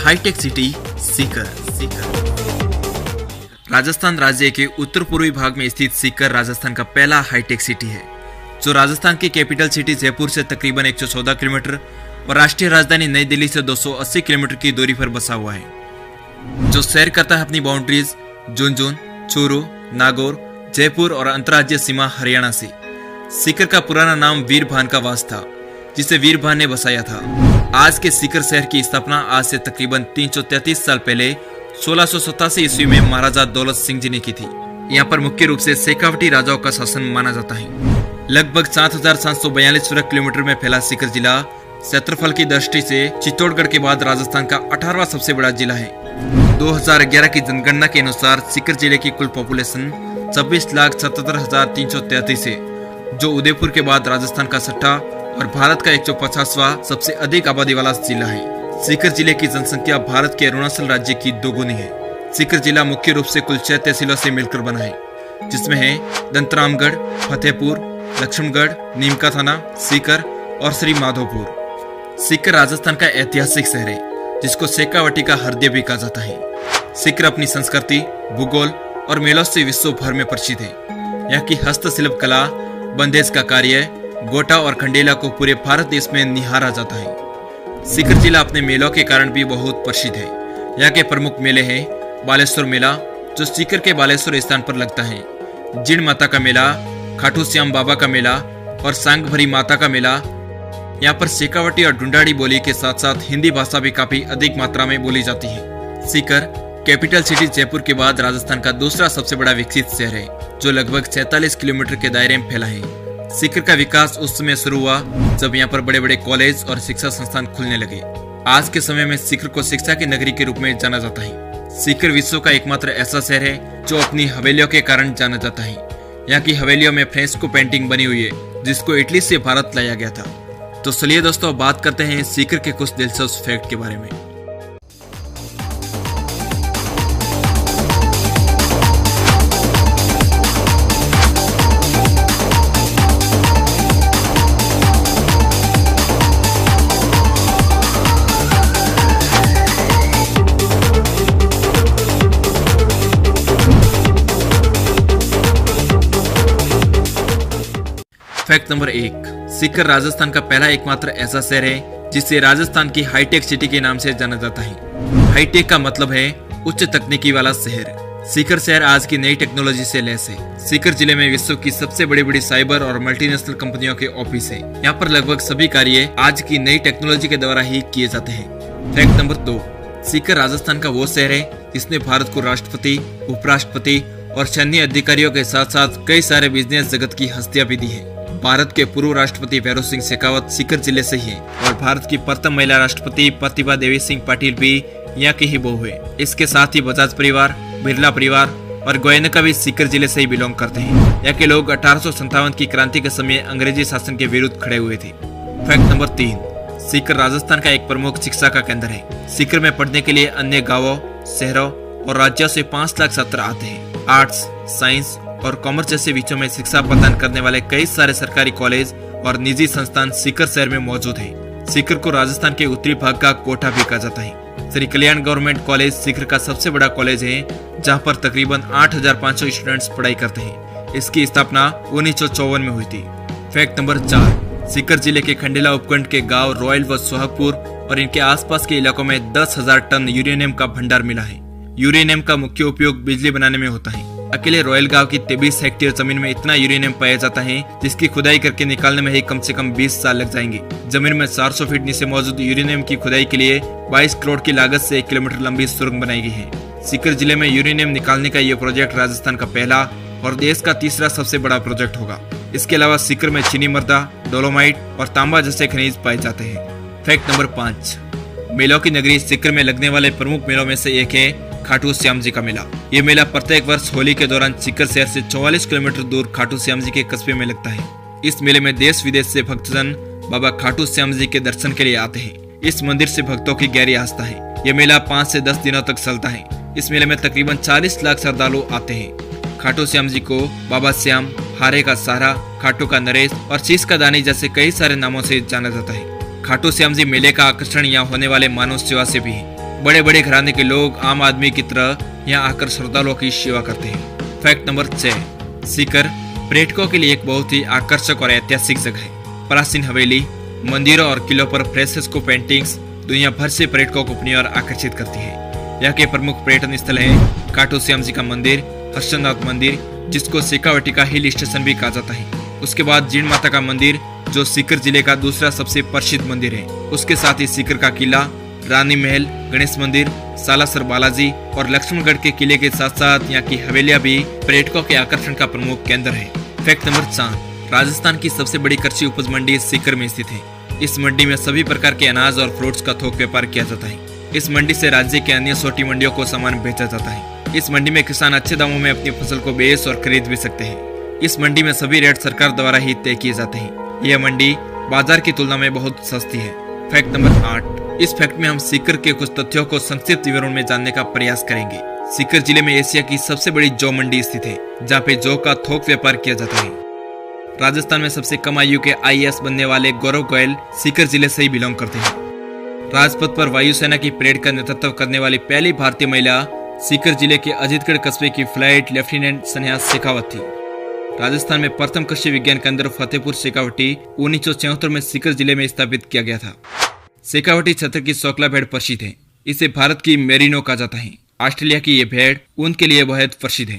Hi tech city Sikar. Rajasthan राज्य के उत्तर पूर्वी भाग में स्थित सीकर राजस्थान का पहला हाईटेक सिटी है, जो राजस्थान की कैपिटल सिटी जयपुर से तकरीबन 114 किलोमीटर और राष्ट्रीय राजधानी नई दिल्ली से 280 किलोमीटर की दूरी पर बसा हुआ है, जो शेयर करता है अपनी बाउंड्रीज झुंझुनू, चूरू, नागौर, जयपुर और अंतर्राज्यीय सीमा हरियाणा से। सीकर का पुराना नाम वीरभान का वास था, जिसे वीरभान ने बसाया था। आज के सीकर शहर की स्थापना आज से तकरीबन 333 साल पहले 1687 ईस्वी में महाराजा दौलत सिंह जी ने की थी। यहाँ पर मुख्य रूप से शेखावटी राजाओं का शासन माना जाता है। लगभग 7,742 वर्ग किलोमीटर में फैला सीकर जिला क्षेत्रफल की दृष्टि से चित्तौड़गढ़ के बाद राजस्थान का 18वां सबसे बड़ा जिला है। 2011 की जनगणना के अनुसार सीकर जिले की कुल पॉपुलेशन 26,77,333 है, जो उदयपुर के बाद राजस्थान का 6वां और भारत का 150वां सबसे अधिक आबादी वाला जिला है। सीकर जिले की जनसंख्या भारत के अरुणाचल राज्य की दोगुनी है। सीकर जिला मुख्य रूप से कुल 6 तहसीलों से मिलकर बना है, जिसमें है दंतरामगढ़, फतेहपुर, लक्ष्मणगढ़, नीमका थाना, सीकर और श्री माधोपुर। सीकर राजस्थान का ऐतिहासिक शहर है, जिसको शेखावटी का हृदय भी कहा जाता है। सीकर अपनी संस्कृति, भूगोल और मेलों से विश्व भर में प्रसिद्ध है। यहाँ की हस्तशिल्प कला, बंदेज का कार्य, गोटा और खंडेला को पूरे भारत देश में निहारा जाता है। सीकर जिला अपने मेलों के कारण भी बहुत प्रसिद्ध है। यहाँ के प्रमुख मेले हैं बालेश्वर मेला, जो सीकर के बालेश्वर स्थान पर लगता है, जिण माता का मेला, खाटू श्याम बाबा का मेला और सांगभरी माता का मेला। यहाँ पर शेखावटी और ढूंढाड़ी बोली के साथ साथ हिंदी भाषा भी काफी अधिक मात्रा में बोली जाती है। सीकर कैपिटल सिटी जयपुर के बाद राजस्थान का दूसरा सबसे बड़ा विकसित शहर है, जो लगभग 46 किलोमीटर के दायरे में फैला है। सीकर का विकास उस समय शुरू हुआ जब यहाँ पर बड़े बड़े कॉलेज और शिक्षा संस्थान खुलने लगे। आज के समय में सीकर को शिक्षा की नगरी के रूप में जाना जाता है। सीकर विश्व का एकमात्र ऐसा शहर है जो अपनी हवेलियों के कारण जाना जाता है। यहाँ की हवेलियों में फ्रेस्को पेंटिंग बनी हुई है, जिसको इटली से भारत लाया गया था। तो चलिए दोस्तों, बात करते हैं सीकर के कुछ दिलचस्प फैक्ट के बारे में। फैक्ट नंबर 1, सीकर राजस्थान का पहला एकमात्र ऐसा शहर है जिसे राजस्थान की हाईटेक सिटी के नाम से जाना जाता है। हाईटेक का मतलब है उच्च तकनीकी वाला शहर। सीकर शहर आज की नई टेक्नोलॉजी से लैस है। सीकर जिले में विश्व की सबसे बड़ी बड़ी साइबर और मल्टीनेशनल कंपनियों के ऑफिस है। यहाँ पर लगभग सभी कार्य आज की नई टेक्नोलॉजी के द्वारा ही किए जाते हैं। फैक्ट नंबर 2, सीकर राजस्थान का वो शहर है जिसने भारत को राष्ट्रपति, उपराष्ट्रपति और सैन्य अधिकारियों के साथ साथ कई सारे बिजनेस जगत की हस्तियां भी दी है। भारत के पूर्व राष्ट्रपति भैरव सिंह शेखावत सीकर जिले से ही है और भारत की प्रथम महिला राष्ट्रपति प्रतिभा देवी सिंह पाटिल भी यहाँ की ही बहू है। इसके साथ ही बजाज परिवार, बिरला परिवार और गोयनका भी सीकर जिले से ही बिलोंग करते हैं। यहाँ के लोग 1857 की क्रांति के समय अंग्रेजी शासन के विरुद्ध खड़े हुए थे। फैक्ट नंबर 3, सीकर राजस्थान का एक प्रमुख शिक्षा का केंद्र है। सीकर में पढ़ने के लिए अन्य गाँवों, शहरों और राज्यों से 5 लाख छात्र आते हैं। आर्ट्स, साइंस और कॉमर्स जैसे विषयों में शिक्षा प्रदान करने वाले कई सारे सरकारी कॉलेज और निजी संस्थान सीकर शहर में मौजूद हैं। सीकर को राजस्थान के उत्तरी भाग का कोटा भी कहा जाता है। श्री कल्याण गवर्नमेंट कॉलेज सीकर का सबसे बड़ा कॉलेज है, जहां पर तकरीबन 8,500 स्टूडेंट्स पढ़ाई करते हैं। इसकी स्थापना 1954 में हुई थी। फैक्ट नंबर 4, सीकर जिले के खंडेला उपखंड के गाँव रॉयल व सोहागपुर और इनके आसपास के इलाकों में 10,000 टन यूरेनियम का भंडार मिला है। यूरेनियम का मुख्य उपयोग बिजली बनाने में होता है। अकेले रॉयल गांव की 23 हेक्टेयर जमीन में इतना यूरेनियम पाया जाता है, जिसकी खुदाई करके निकालने में ही कम से कम 20 साल लग जाएंगे। जमीन में 400 फीट नीचे मौजूद यूरेनियम की खुदाई के लिए 22 करोड़ की लागत से 1 किलोमीटर लंबी सुरंग बनाई गई है। सीकर जिले में यूरेनियम निकालने का यह प्रोजेक्ट राजस्थान का पहला और देश का तीसरा सबसे बड़ा प्रोजेक्ट होगा। इसके अलावा सीकर में चीनी मर्दा, डोलोमाइट और तांबा जैसे खनिज पाए जाते हैं। फैक्ट नंबर 5, मेलों की नगरी सीकर में लगने वाले प्रमुख मेलों में से एक है खाटू श्याम जी का मेला। ये मेला प्रत्येक वर्ष होली के दौरान सीकर शहर से 44 किलोमीटर दूर खाटू श्याम जी के कस्बे में लगता है। इस मेले में देश विदेश से भक्तजन बाबा खाटू श्याम जी के दर्शन के लिए आते हैं। इस मंदिर से भक्तों की गहरी आस्था है। यह मेला 5 से 10 दिनों तक चलता है। इस मेले में तकरीबन 40 लाख श्रद्धालु आते हैं। खाटू श्याम जी को बाबा श्याम, हारे का सहारा, खाटू का नरेश और शीश का दानी जैसे कई सारे नामों से जाना जाता है। खाटू श्याम जी मेले का आकर्षण यहाँ होने वाले मानव सेवा से भी है। बड़े बड़े घराने के लोग आम आदमी की तरह यहाँ आकर श्रद्धालुओं की सेवा करते हैं। फैक्ट नंबर 6, सीकर पर्यटकों के लिए एक बहुत ही आकर्षक और ऐतिहासिक जगह है। प्राचीन हवेली, मंदिरों और किलों पर फ्रेस्को पेंटिंग्स दुनिया भर से पर्यटकों को अपनी ओर आकर्षित करती है। यहाँ के प्रमुख पर्यटन स्थल है खाटू श्याम जी का मंदिर, हर्षनाथ मंदिर जिसको शेखावटी का हिल स्टेशन भी कहा जाता है। उसके बाद जीण माता का मंदिर जो सीकर जिले का दूसरा सबसे प्रसिद्ध मंदिर है। उसके साथ ही सीकर का किला, रानी महल, गणेश मंदिर, सालासर बालाजी और लक्ष्मणगढ़ के किले के साथ साथ यहाँ की हवेलियां भी पर्यटकों के आकर्षण का प्रमुख केंद्र है। फैक्ट नंबर 4, राजस्थान की सबसे बड़ी कृषि उपज मंडी सीकर में स्थित है। इस मंडी में सभी प्रकार के अनाज और फ्रूट्स का थोक व्यापार किया जाता है। इस मंडी से राज्य के अन्य छोटी मंडियों को सामान बेचा जाता है। इस मंडी में किसान अच्छे दामों में अपनी फसल को बेच और खरीद भी सकते हैं। इस मंडी में सभी रेट सरकार द्वारा ही तय किए जाते हैं। यह मंडी बाजार की तुलना में बहुत सस्ती है। फैक्ट नंबर 8, इस फैक्ट में हम सीकर के कुछ तथ्यों को संक्षिप्त विवरण में जानने का प्रयास करेंगे। सीकर जिले में एशिया की सबसे बड़ी जौ मंडी स्थित है जहाँ पे जौ का थोक व्यापार किया जाता है। राजस्थान में सबसे कम आयु के IAS बनने वाले गौरव गोयल सीकर जिले से ही बिलोंग करते हैं। राजपथ पर वायुसेना की परेड का नेतृत्व करने वाली पहली भारतीय महिला सीकर जिले के अजीतगढ़ कस्बे की फ्लाइट लेफ्टिनेंट सन्यास शेखावत थी। राजस्थान में प्रथम कृषि विज्ञान केंद्र फतेहपुर शेखावटी 1974 में सीकर जिले में स्थापित किया गया था। शेखावटी क्षेत्र की सोकला भेड़ प्रसिद्ध है। इसे भारत की मेरिनो कहा जाता है। ऑस्ट्रेलिया की ये भेड़ ऊन के लिए बहुत प्रसिद्ध है।